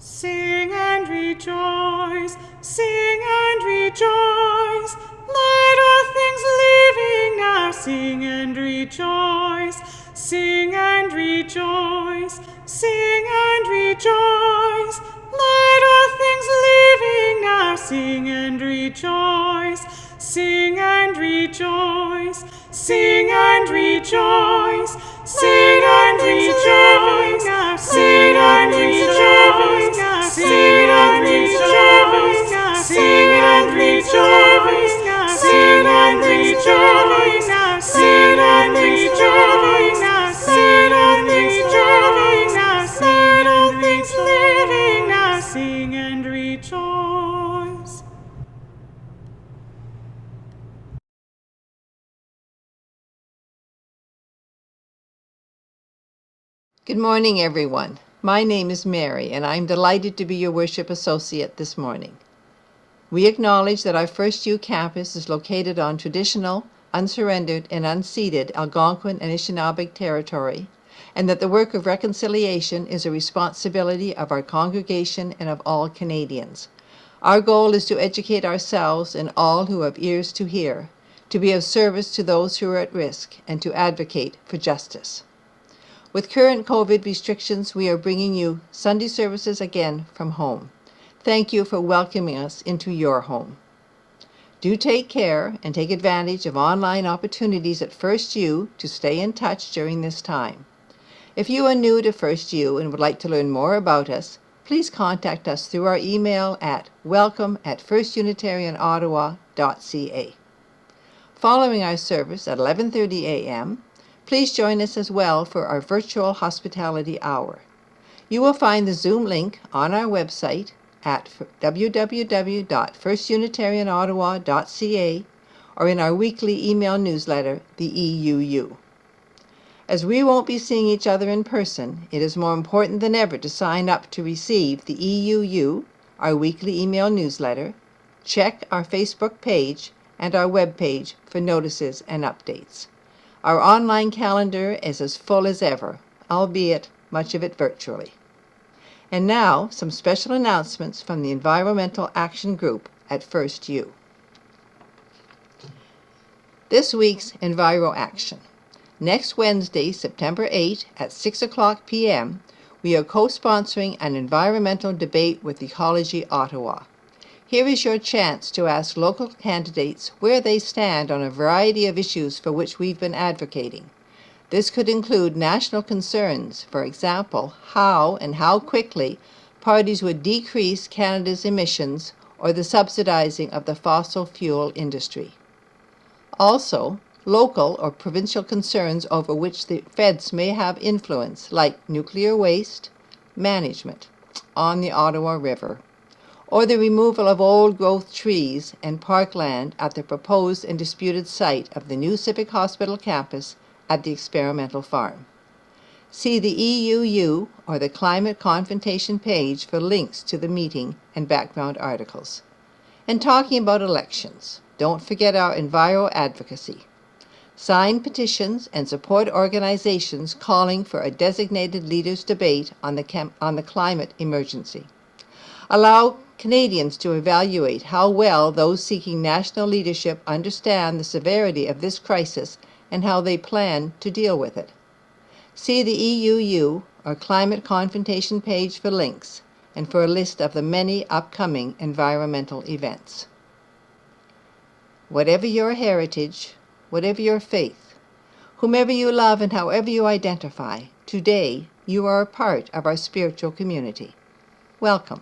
Sing and rejoice, sing and rejoice. Let all things living now sing and rejoice, sing and rejoice, sing and rejoice. Let all things living now sing and rejoice, sing and rejoice, sing and rejoice, sing and rejoice, sing and rejoice, sing and rejoice, sing and rejoice, sing and rejoice, sing and rejoice, sing and rejoice, let all things living now sing and rejoice. Good morning, everyone. My name is Mary, and I'm delighted to be your worship associate this morning. We acknowledge that our FirstU campus is located on traditional, unsurrendered, and unceded Algonquin and Anishinaabe territory, and that the work of reconciliation is a responsibility of our congregation and of all Canadians. Our goal is to educate ourselves and all who have ears to hear, to be of service to those who are at risk, and to advocate for justice. With current COVID restrictions, we are bringing you Sunday services again from home. Thank you for welcoming us into your home. Do take care and take advantage of online opportunities at FirstU to stay in touch during this time. If you are new to FirstU and would like to learn more about us, please contact us through our email at welcome@firstunitarianottawa.ca. Following our service at 11:30 a.m., please join us as well for our virtual hospitality hour. You will find the Zoom link on our website at www.firstunitarianottawa.ca or in our weekly email newsletter, the EUU. As we won't be seeing each other in person, it is more important than ever to sign up to receive the EUU, our weekly email newsletter, check our Facebook page and our web page for notices and updates. Our online calendar is as full as ever, albeit much of it virtually. And now, some special announcements from the Environmental Action Group at FirstU. This week's Enviro Action. Next Wednesday, September 8 at 6 o'clock p.m., we are co-sponsoring an environmental debate with Ecology Ottawa. Here is your chance to ask local candidates where they stand on a variety of issues for which we've been advocating. This could include national concerns, for example, how and how quickly parties would decrease Canada's emissions or the subsidizing of the fossil fuel industry. Also, local or provincial concerns over which the feds may have influence, like nuclear waste management on the Ottawa River, or the removal of old-growth trees and parkland at the proposed and disputed site of the new Civic Hospital campus at the experimental farm. See the EUU or the Climate Confrontation page for links to the meeting and background articles. And talking about elections, don't forget our Enviro advocacy. Sign petitions and support organizations calling for a designated leaders debate on the climate emergency. Allow Canadians to evaluate how well those seeking national leadership understand the severity of this crisis and how they plan to deal with it. See the EUU or Climate Confrontation page for links and for a list of the many upcoming environmental events. Whatever your heritage, whatever your faith, whomever you love and however you identify, today you are a part of our spiritual community. Welcome.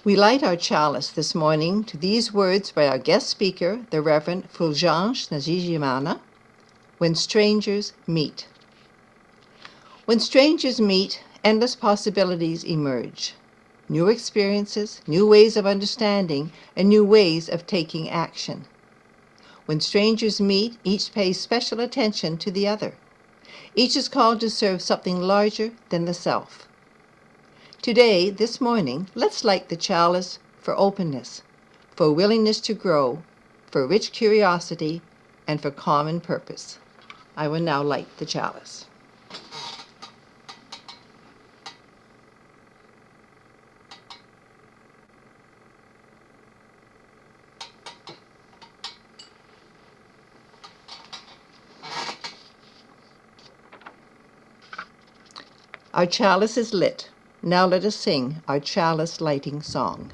We light our chalice this morning to these words by our guest speaker, the Reverend Fulgence Ndagijimana, When Strangers Meet. When strangers meet, endless possibilities emerge. New experiences, new ways of understanding, and new ways of taking action. When strangers meet, each pays special attention to the other. Each is called to serve something larger than the self. Today, this morning, let's light the chalice for openness, for willingness to grow, for rich curiosity, and for common purpose. I will now light the chalice. Our chalice is lit. Now let us sing our chalice lighting song.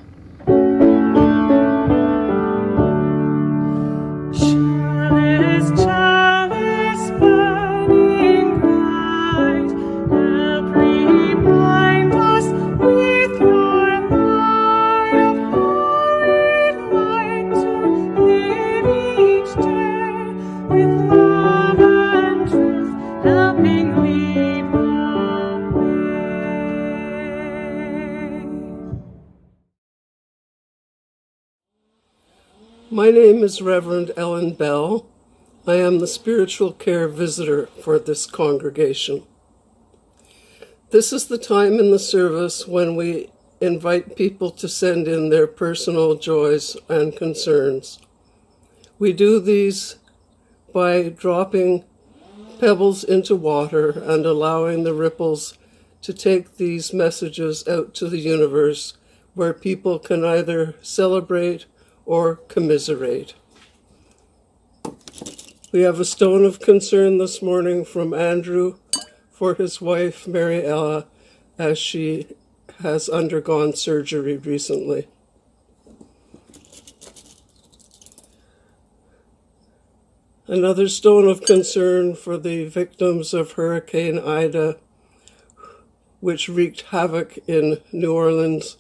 Chalice, chalice, burning bright, help remind us with your light of how we'd like to live each day, with love and truth helping lead the way. My name is Reverend Ellen Bell. I am the spiritual care visitor for this congregation. This is the time in the service when we invite people to send in their personal joys and concerns. We do these by dropping pebbles into water and allowing the ripples to take these messages out to the universe, where people can either celebrate or commiserate. We have a stone of concern this morning from Andrew for his wife, Mary Ella, as she has undergone surgery recently. Another stone of concern for the victims of Hurricane Ida, which wreaked havoc in New Orleans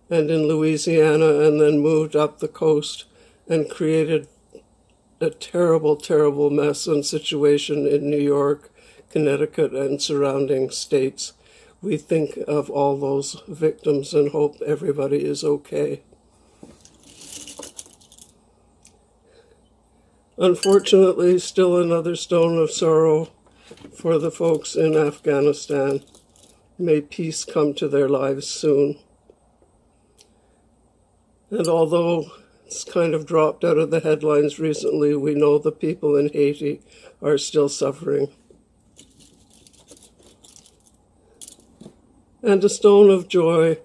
and in Louisiana, and then moved up the coast and created a terrible, terrible mess and situation in New York, Connecticut, and surrounding states. We think of all those victims and hope everybody is okay. Unfortunately, still another stone of sorrow for the folks in Afghanistan. May peace come to their lives soon. And although it's kind of dropped out of the headlines recently, we know the people in Haiti are still suffering. And a stone of joy,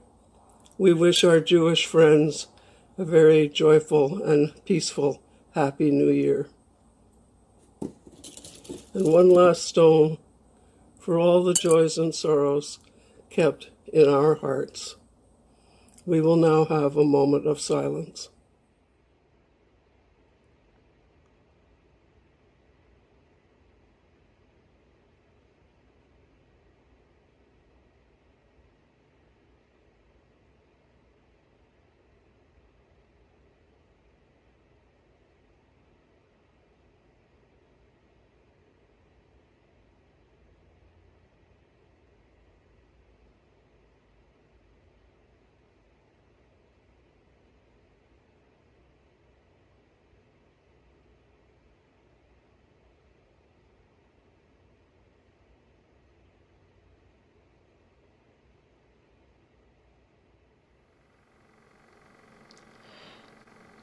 we wish our Jewish friends a very joyful and peaceful Happy New Year. And one last stone for all the joys and sorrows kept in our hearts. We will now have a moment of silence.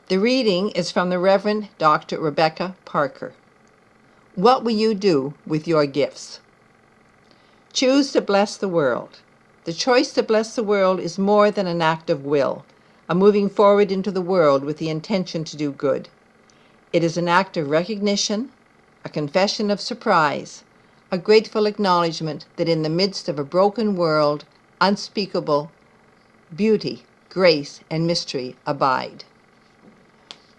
The reading is from the Reverend Dr. Rebecca Parker. What will you do with your gifts? Choose to bless the world. The choice to bless the world is more than an act of will, a moving forward into the world with the intention to do good. It is an act of recognition, a confession of surprise, a grateful acknowledgement that in the midst of a broken world, unspeakable beauty, grace, and mystery abide.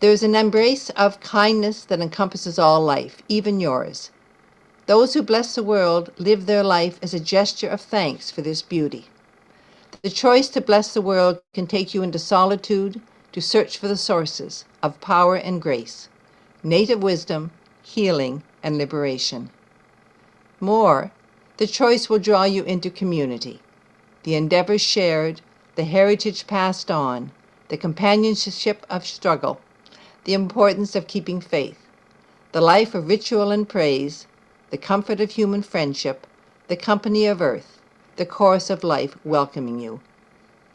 There is an embrace of kindness that encompasses all life, even yours. Those who bless the world live their life as a gesture of thanks for this beauty. The choice to bless the world can take you into solitude to search for the sources of power and grace, native wisdom, healing, and liberation. More, the choice will draw you into community, the endeavors shared, the heritage passed on, the companionship of struggle, the importance of keeping faith, the life of ritual and praise, the comfort of human friendship, the company of earth, the course of life welcoming you.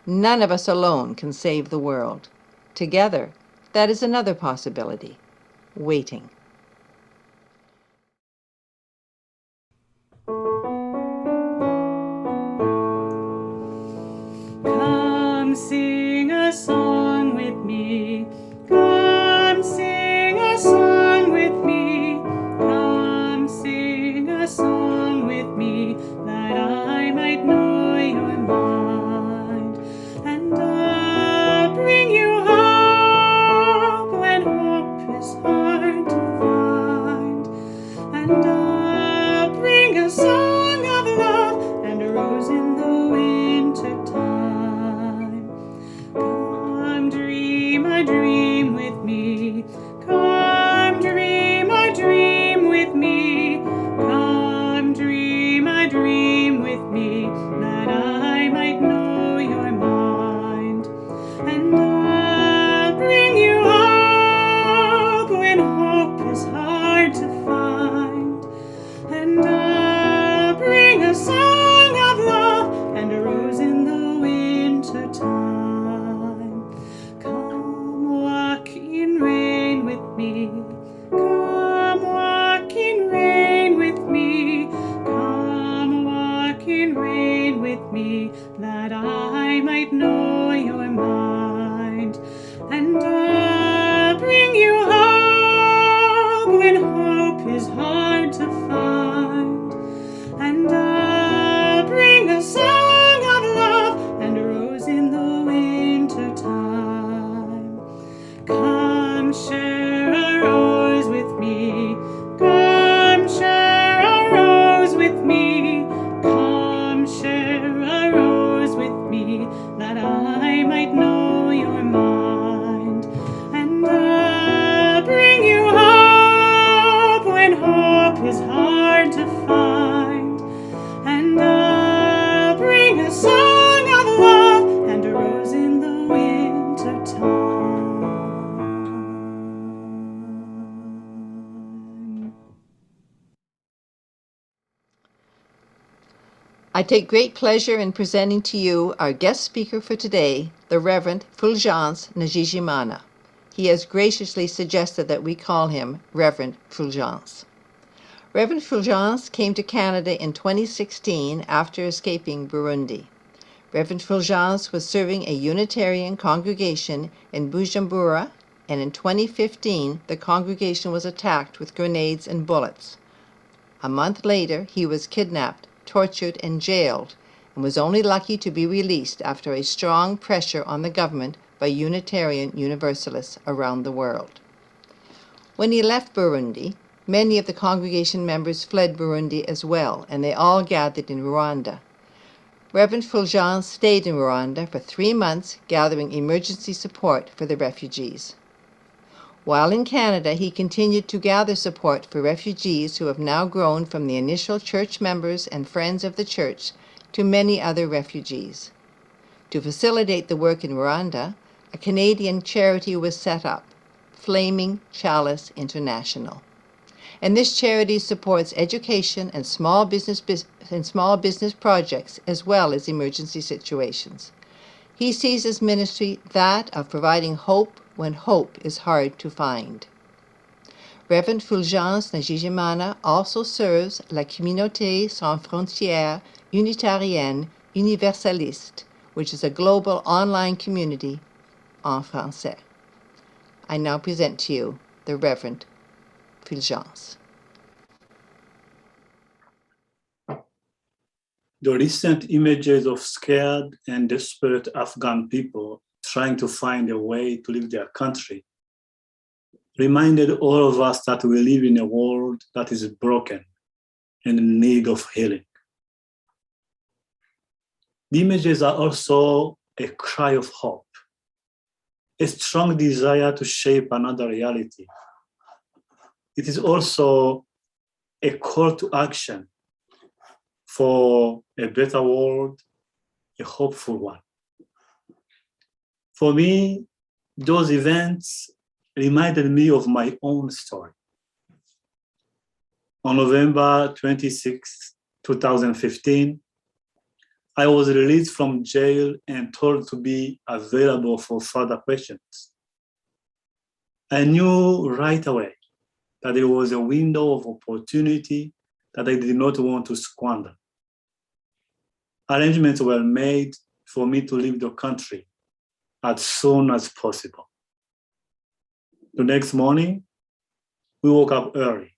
None of us alone can save the world. Together, that is another possibility, waiting. Come sing a song with me. Come sing a song with me. Come sing a song with me. me, that I might know your mind. And I'll bring you hope when hope is hard to find. And I'll bring a song of love and a rose in the winter time. Come dream a dream with me. Come dream a dream with me. Come dream a dream with me, that I might know your mind. And I'll bring you hope when hope is hard to find. And I'll bring a song of love and a rose in the winter time. Come walk in rain with me. Come walk in rain with me. Come walk in rain with me, that I might know your mind. And I'll bring you hope when hope is hard to find. And I'll bring a song of love and a rose in the winter time. Come share a rose with me. Come share a rose with me. Come share a rose with me, that I might know your mind. And I'll bring you hope when hope is hard to find. And I'll bring a song of love and a rose in the winter time. I take great pleasure in presenting to you our guest speaker for today, the Reverend Fulgence Ndagijimana. He has graciously suggested that we call him Reverend Fulgence. Reverend Fulgence came to Canada in 2016 after escaping Burundi. Reverend Fulgence was serving a Unitarian congregation in Bujumbura, and in 2015 the congregation was attacked with grenades and bullets. A month later, he was kidnapped, tortured, and jailed, and was only lucky to be released after a strong pressure on the government by Unitarian Universalists around the world. When he left Burundi, many of the congregation members fled Burundi as well, and they all gathered in Rwanda. Reverend Fulgence stayed in Rwanda for 3 months, gathering emergency support for the refugees. While in Canada, he continued to gather support for refugees who have now grown from the initial church members and friends of the church to many other refugees. To facilitate the work in Rwanda, a Canadian charity was set up, Flaming Chalice International. And this charity supports education and small business projects as well as emergency situations. He sees his ministry that of providing hope when hope is hard to find. Reverend Fulgence Ndagijimana also serves la Communauté sans frontières Unitarian Universaliste, which is a global online community en français. I now present to you the Reverend Fulgence. The recent images of scared and desperate Afghan people trying to find a way to leave their country reminded all of us that we live in a world that is broken and in need of healing. The images are also a cry of hope, a strong desire to shape another reality. It is also a call to action for a better world, a hopeful one. For me, those events reminded me of my own story. On November 26, 2015, I was released from jail and told to be available for further questions. I knew right away that there was a window of opportunity that I did not want to squander. Arrangements were made for me to leave the country as soon as possible. The next morning, we woke up early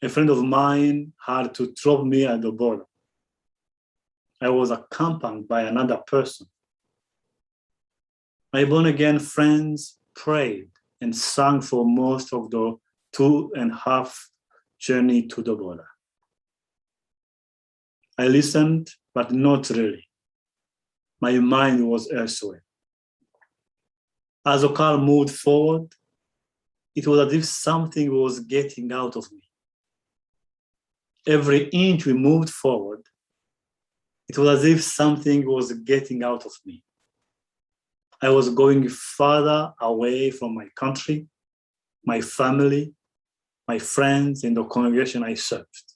a friend of mine had to drop me at the border. I was accompanied by another person. My born-again friends prayed and sang for most of the 2.5 journey to the border. I listened, but not really. My mind was elsewhere. As the car moved forward, it was as if something was getting out of me. Every inch we moved forward, it was as if something was getting out of me. I was going farther away from my country, my family, my friends, and the congregation I served.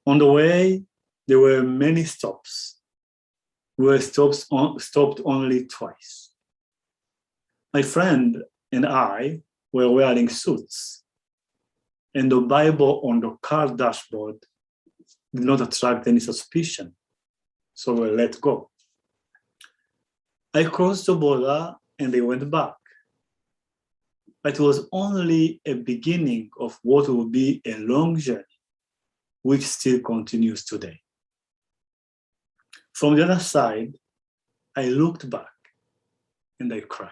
On the way, there were many stops. We were stopped only twice. My friend and I were wearing suits, and the Bible on the car dashboard did not attract any suspicion, so we let go. I crossed the border and they went back. But it was only a beginning of what will be a long journey, which still continues today. From the other side, I looked back and I cried.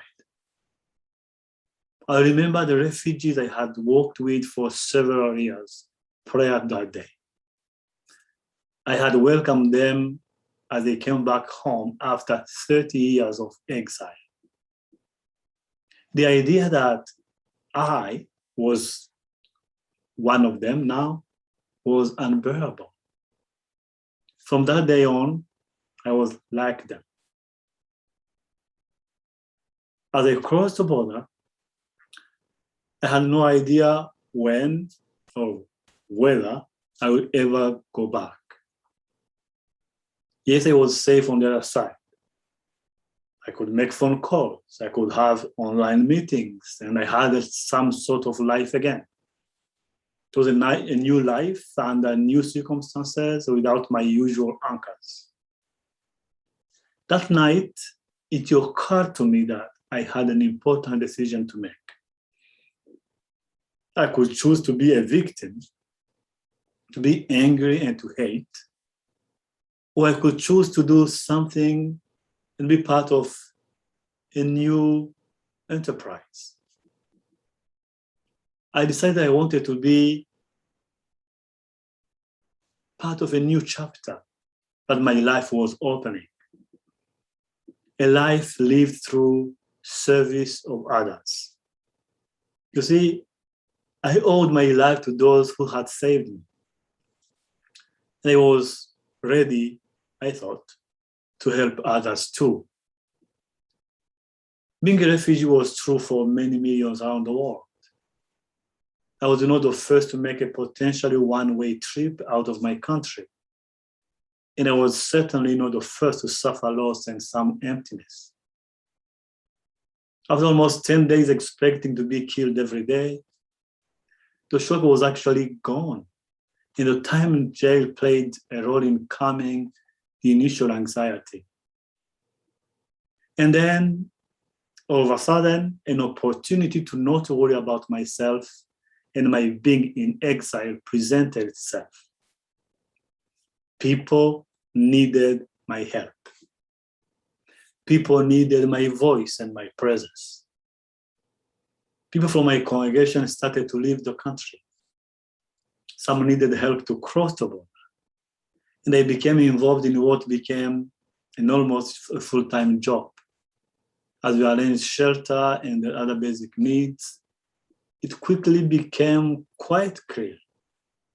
I remember the refugees I had walked with for several years prior to that day. I had welcomed them as they came back home after 30 years of exile. The idea that I was one of them now was unbearable. From that day on, I was like them. As I crossed the border, I had no idea when or whether I would ever go back. Yes, I was safe on the other side. I could make phone calls, I could have online meetings, and I had some sort of life again. It was a new life under new circumstances without my usual anchors. That night, it occurred to me that I had an important decision to make. I could choose to be a victim, to be angry and to hate, or I could choose to do something and be part of a new enterprise. I decided I wanted to be part of a new chapter that my life was opening. A life lived through service of others. You see, I owed my life to those who had saved me. And I was ready, I thought, to help others too. Being a refugee was true for many millions around the world. I was not the first to make a potentially one-way trip out of my country. And I was certainly not the first to suffer loss and some emptiness. After almost 10 days expecting to be killed every day, the shock was actually gone. And the time in jail played a role in calming the initial anxiety. And then, all of a sudden, an opportunity to not worry about myself and my being in exile presented itself. People needed my help. People needed my voice and my presence. People from my congregation started to leave the country. Some needed help to cross the border. And I became involved in what became an almost full-time job. As we arranged shelter and the other basic needs, it quickly became quite clear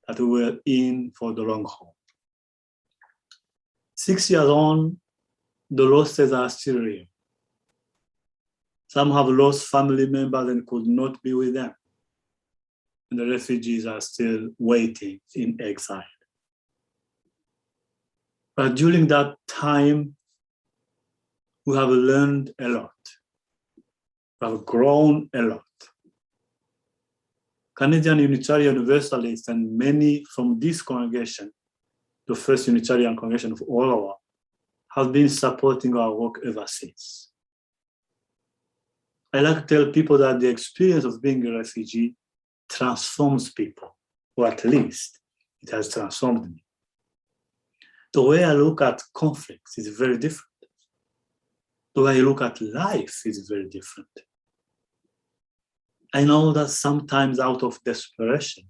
that we were in for the long haul. 6 years on, the losses are still real. Some have lost family members and could not be with them. And the refugees are still waiting in exile. But during that time, we have learned a lot. We have grown a lot. Canadian Unitarian Universalists and many from this congregation, the First Unitarian Congregation of Ottawa, have been supporting our work ever since. I like to tell people that the experience of being a refugee transforms people, or at least it has transformed me. The way I look at conflicts is very different. The way I look at life is very different. I know that sometimes out of desperation,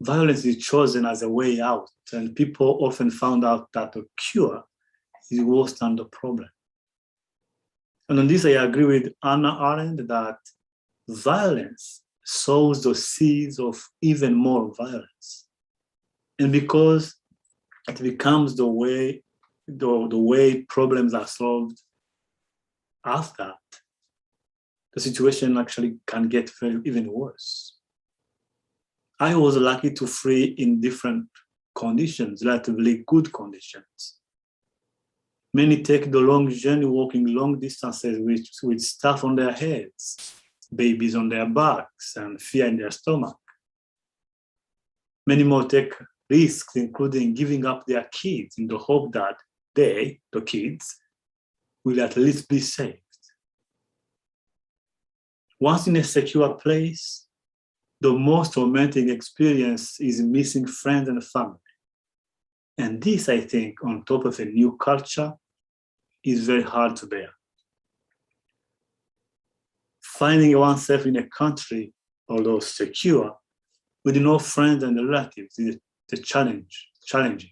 violence is chosen as a way out, and people often found out that the cure is worse than the problem. And on this, I agree with Hannah Arendt that violence sows the seeds of even more violence. And because it becomes the way problems are solved after, the situation actually can get even worse. I was lucky to flee in different conditions, relatively good conditions. Many take the long journey, walking long distances with stuff on their heads, babies on their backs, and fear in their stomach. Many more take risks, including giving up their kids in the hope that they, the kids, will at least be saved. Once in a secure place, the most romantic experience is missing friends and family. And this, I think, on top of a new culture, is very hard to bear. Finding oneself in a country, although secure, with no friends and relatives is challenging.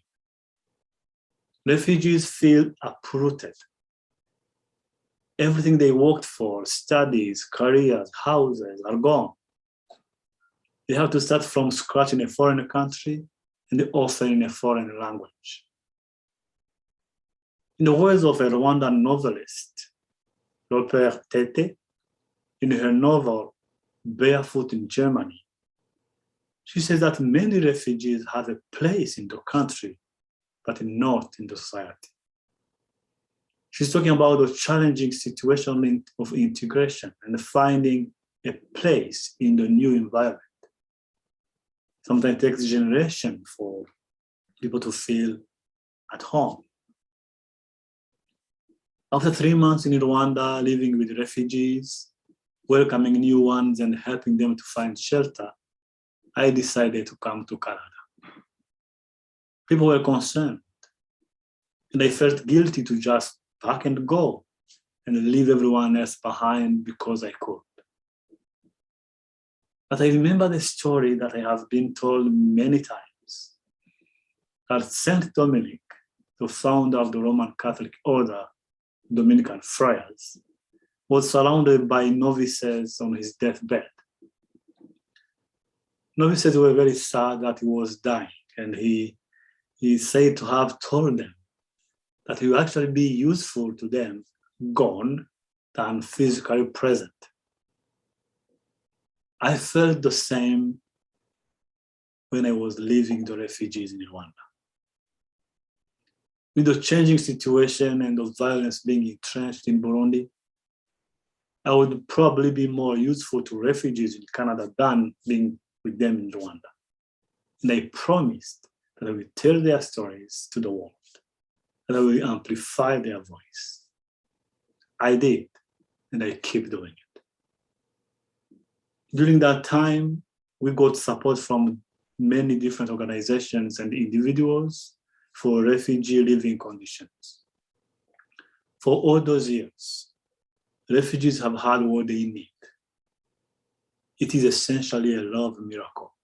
Refugees feel uprooted. Everything they worked for, studies, careers, houses, are gone. They have to start from scratch in a foreign country, and often in a foreign language. In the words of a Rwandan novelist, Robert Tete, in her novel Barefoot in Germany, she says that many refugees have a place in the country, but not in the society. She's talking about the challenging situation of integration and finding a place in the new environment. Sometimes it takes a generation for people to feel at home. After 3 months in Rwanda, living with refugees, welcoming new ones and helping them to find shelter, I decided to come to Canada. People were concerned, and I felt guilty to just pack and go and leave everyone else behind because I could. But I remember the story that I have been told many times, that Saint Dominic, the founder of the Roman Catholic Order, Dominican friars, was surrounded by novices on his deathbed. Novices were very sad that he was dying, and he said to have told them that he would actually be useful to them gone than physically present. I felt the same when I was leaving the refugees in Rwanda. With the changing situation and the violence being entrenched in Burundi, I would probably be more useful to refugees in Canada than being with them in Rwanda. And I promised that I would tell their stories to the world, that I will amplify their voice. I did, and I keep doing it. During that time, we got support from many different organizations and individuals for refugee living conditions. For all those years, refugees have had what they need. It is essentially a love miracle.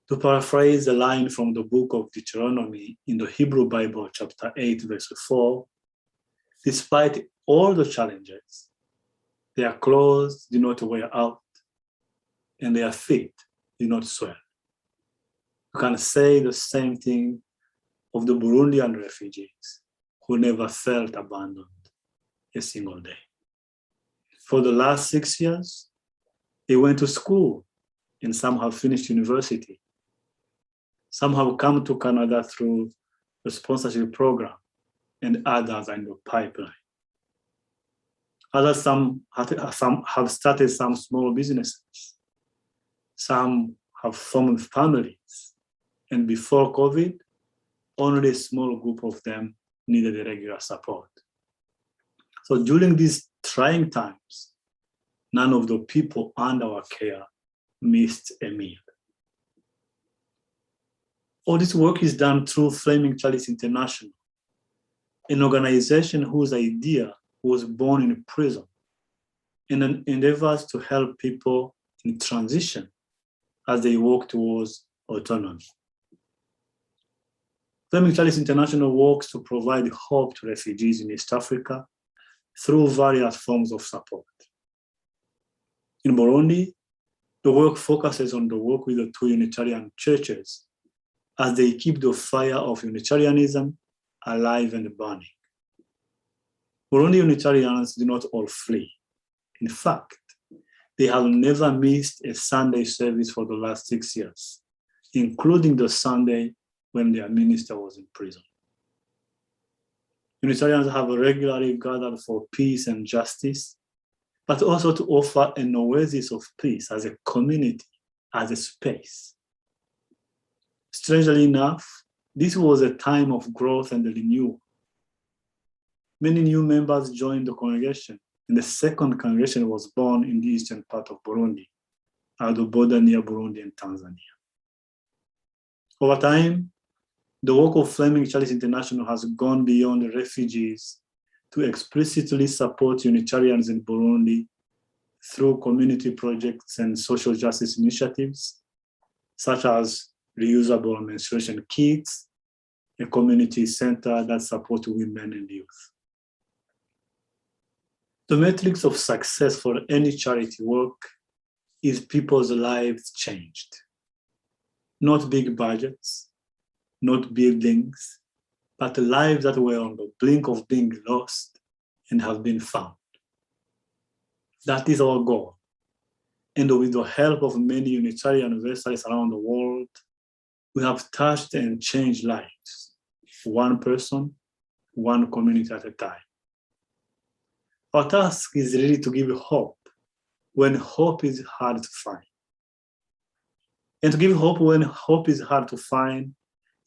To paraphrase a line from the book of Deuteronomy in the Hebrew Bible, chapter 8, verse 4, despite all the challenges, their clothes do not wear out, and their feet do not swell. You can say the same thing of the Burundian refugees who never felt abandoned a single day. For the last 6 years, they went to school, and some have finished university. Some have come to Canada through the sponsorship program, and others are in the pipeline. Others some have started some small businesses. Some have formed families. And before COVID, only a small group of them needed regular support. So during these trying times, none of the people under our care missed a meal. All this work is done through Flaming Chalice International, an organization whose idea was born in prison and endeavors to help people in transition as they work towards autonomy. Flaming Chalice International works to provide hope to refugees in East Africa through various forms of support. In Burundi, the work focuses on the work with the two Unitarian churches as they keep the fire of Unitarianism alive and burning. Burundi Unitarians do not all flee. In fact, they have never missed a Sunday service for the last 6 years, including the Sunday when their minister was in prison. Unitarians have regularly gathered for peace and justice, but also to offer an oasis of peace as a community, as a space. Strangely enough, this was a time of growth and renewal. Many new members joined the congregation, and the second congregation was born in the eastern part of Burundi, at the border near Burundi and Tanzania. Over time, the work of Flaming Chalice International has gone beyond the refugees to explicitly support Unitarians in Burundi through community projects and social justice initiatives, such as reusable menstruation kits, a community center that supports women and youth. The metrics of success for any charity work is people's lives changed. Not big budgets, not buildings, but lives that were on the brink of being lost and have been found. That is our goal. And with the help of many Unitarian Universalists around the world, we have touched and changed lives, one person, one community at a time. Our task is really to give hope when hope is hard to find. And to give hope when hope is hard to find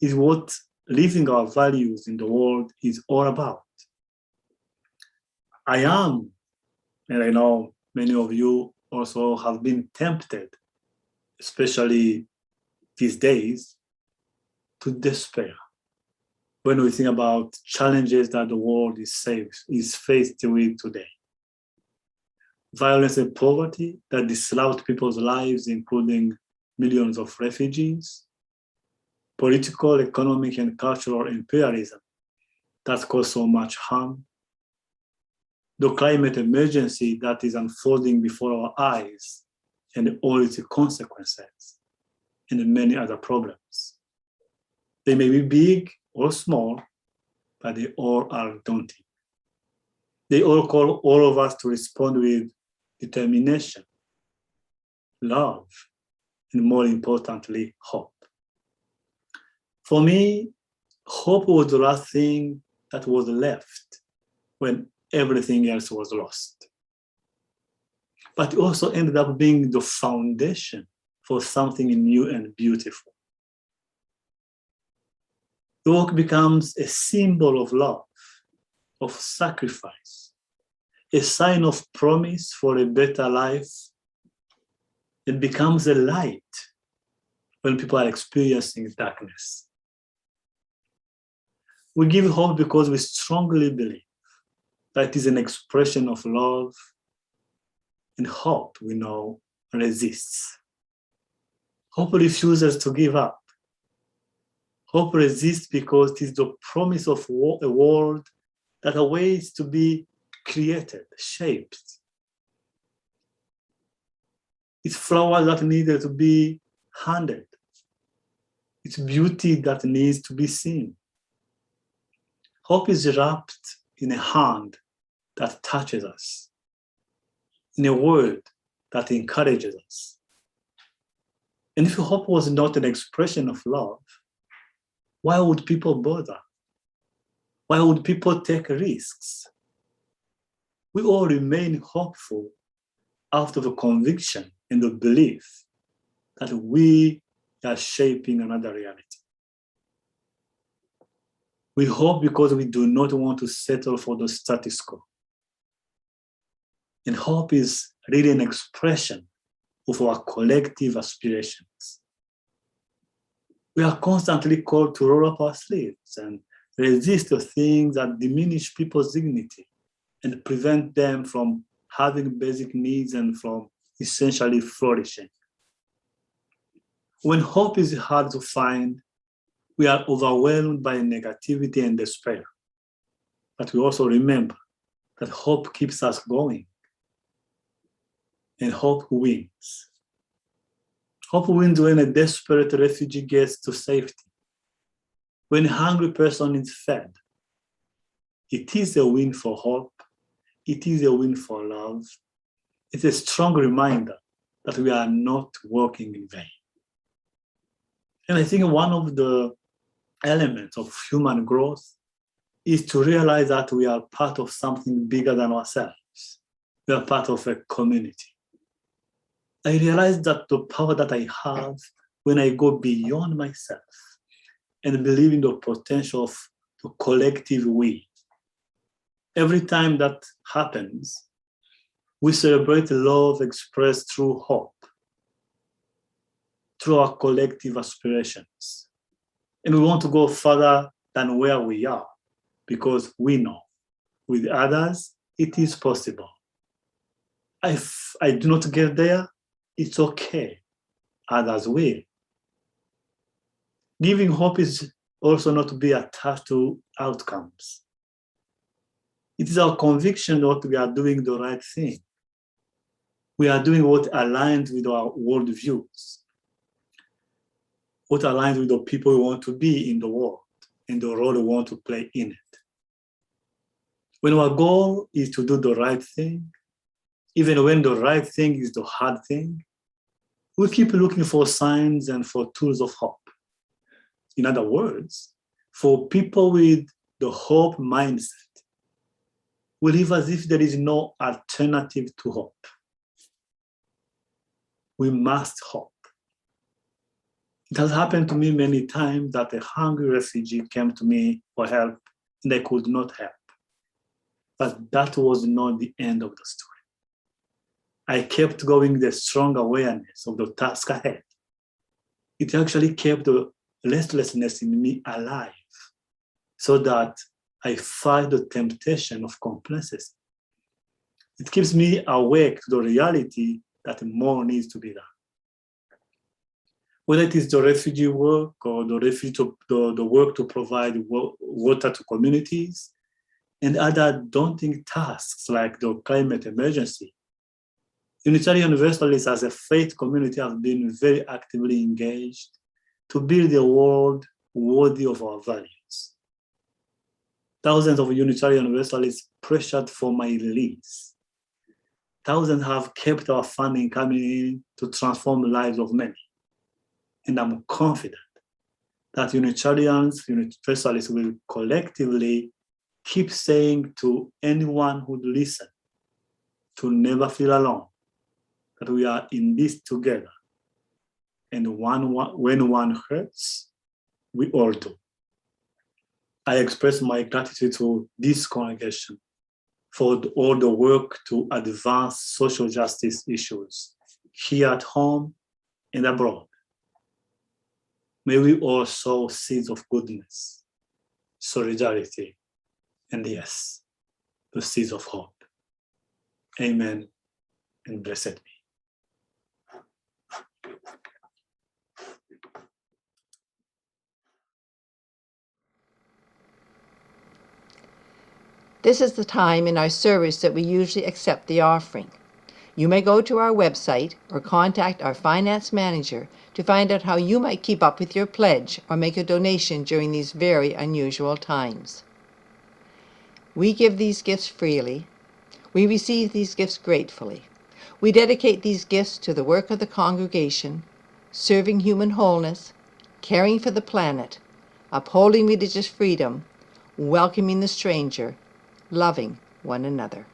is what living our values in the world is all about. I am, and I know many of you also have been tempted, especially these days, to despair when we think about challenges that the world is faced with today. Violence and poverty that disrupt people's lives, including millions of refugees. Political, economic, and cultural imperialism that cause so much harm. The climate emergency that is unfolding before our eyes and all its consequences, and many other problems. They may be big or small, but they all are daunting. They all call all of us to respond with determination, love, and more importantly, hope. For me, hope was the last thing that was left when everything else was lost. But it also ended up being the foundation for something new and beautiful. The work becomes a symbol of love, of sacrifice, a sign of promise for a better life. It becomes a light when people are experiencing darkness. We give hope because we strongly believe that it is an expression of love, and hope, we know, resists. Hope refuses to give up. Hope resists because it is the promise of a world that awaits to be created, shaped. It's flowers that needed to be handed. It's beauty that needs to be seen. Hope is wrapped in a hand that touches us, in a word that encourages us. And if hope was not an expression of love, why would people bother? Why would people take risks? We all remain hopeful out of the conviction and the belief that we are shaping another reality. We hope because we do not want to settle for the status quo. And hope is really an expression of our collective aspirations. We are constantly called to roll up our sleeves and resist the things that diminish people's dignity and prevent them from having basic needs and from essentially flourishing. When hope is hard to find, we are overwhelmed by negativity and despair. But we also remember that hope keeps us going. And hope wins. Hope wins when a desperate refugee gets to safety. When a hungry person is fed. It is a win for hope. It is a win for love. It's a strong reminder that we are not working in vain. And I think one of the elements of human growth is to realize that we are part of something bigger than ourselves. We are part of a community. I realize that the power that I have when I go beyond myself and believe in the potential of the collective we. Every time that happens, we celebrate love expressed through hope, through our collective aspirations. And we want to go further than where we are because we know with others, it is possible. If I do not get there, it's okay. Others will. Giving hope is also not to be attached to outcomes. It is our conviction that we are doing the right thing. We are doing what aligns with our worldviews, what aligns with the people we want to be in the world and the role we want to play in it. When our goal is to do the right thing, even when the right thing is the hard thing, we keep looking for signs and for tools of hope. In other words, for people with the hope mindset, we live as if there is no alternative to hope. We must hope. It has happened to me many times that a hungry refugee came to me for help and I could not help. But that was not the end of the story. I kept going with a strong awareness of the task ahead. It actually kept the restlessness in me alive so that I fight the temptation of complacency. It keeps me awake to the reality that more needs to be done. Whether it is the refugee work or the work to provide water to communities and other daunting tasks like the climate emergency, Unitarian Universalists as a faith community have been very actively engaged to build a world worthy of our values. Thousands of Unitarian Universalists pressured for my release. Thousands have kept our funding coming in to transform the lives of many. And I'm confident that Universalists will collectively keep saying to anyone who listens to never feel alone, that we are in this together. And when one hurts, we all do. I express my gratitude to this congregation for all the work to advance social justice issues here at home and abroad. May we all sow seeds of goodness, solidarity, and yes, the seeds of hope. Amen and blessed be. This is the time in our service that we usually accept the offering. You may go to our website or contact our finance manager to find out how you might keep up with your pledge or make a donation during these very unusual times. We give these gifts freely. We receive these gifts gratefully. We dedicate these gifts to the work of the congregation, serving human wholeness, caring for the planet, upholding religious freedom, welcoming the stranger, loving one another.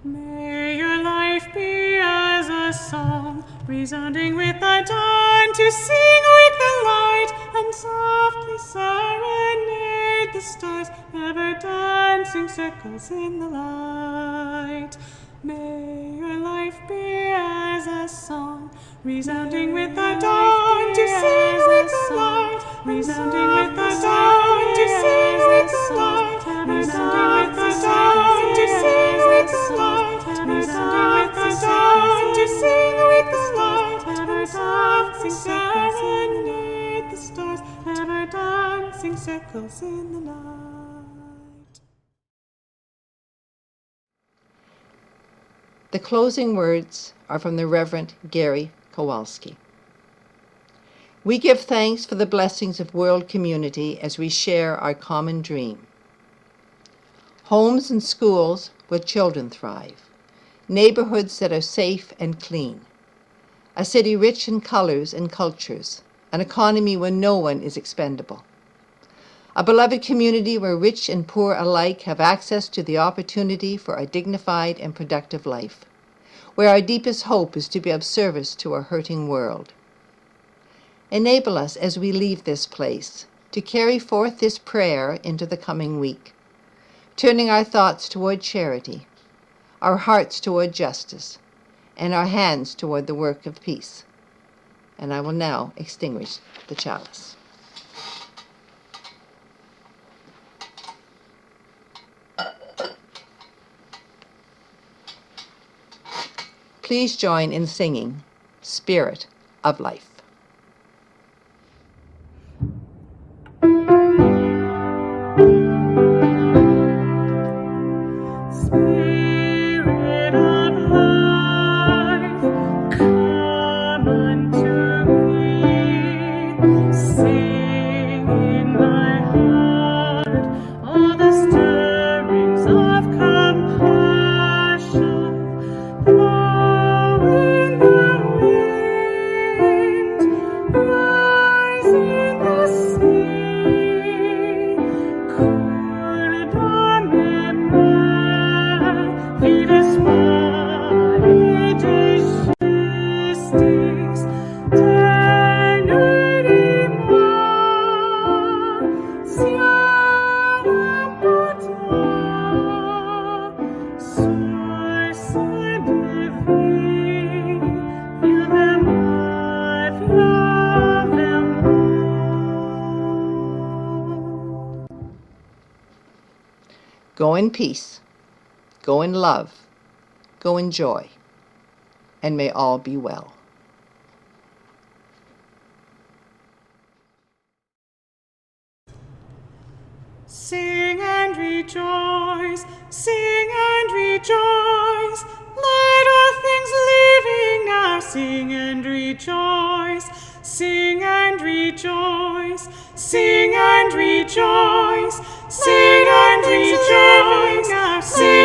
May your life be as a song, resounding with the dawn, to sing with the light and softly serenade the stars, ever dancing dancing circles in the light. May your life be as a song, resounding with the dawn to sing with the light, resounding with the dawn to sing with the light, resounding with the dawn to sing with the light, resounding with the dawn to sing with the light, ever dancing serenade the stars, ever dancing circles in the night. The closing words are from the Reverend Gary Kowalski. We give thanks for the blessings of world community as we share our common dream. Homes and schools where children thrive, neighborhoods that are safe and clean, a city rich in colors and cultures, an economy where no one is expendable, a beloved community where rich and poor alike have access to the opportunity for a dignified and productive life, where our deepest hope is to be of service to a hurting world. Enable us as we leave this place to carry forth this prayer into the coming week, turning our thoughts toward charity, our hearts toward justice, and our hands toward the work of peace. And I will now extinguish the chalice. Please join in singing Spirit of Life. Spirit of life, come unto me. Sing in my heart all the stirrings of compassion. Blow in the wind, rise in the sea. Fides mare gestis, tenerim siaram potla, sois divine, fill them all, fill them all. Go in peace, go in love, go in joy, and may all be well. Sing and rejoice, sing and rejoice. Let all things living now sing and rejoice, sing and rejoice, sing and rejoice, sing and rejoice, sing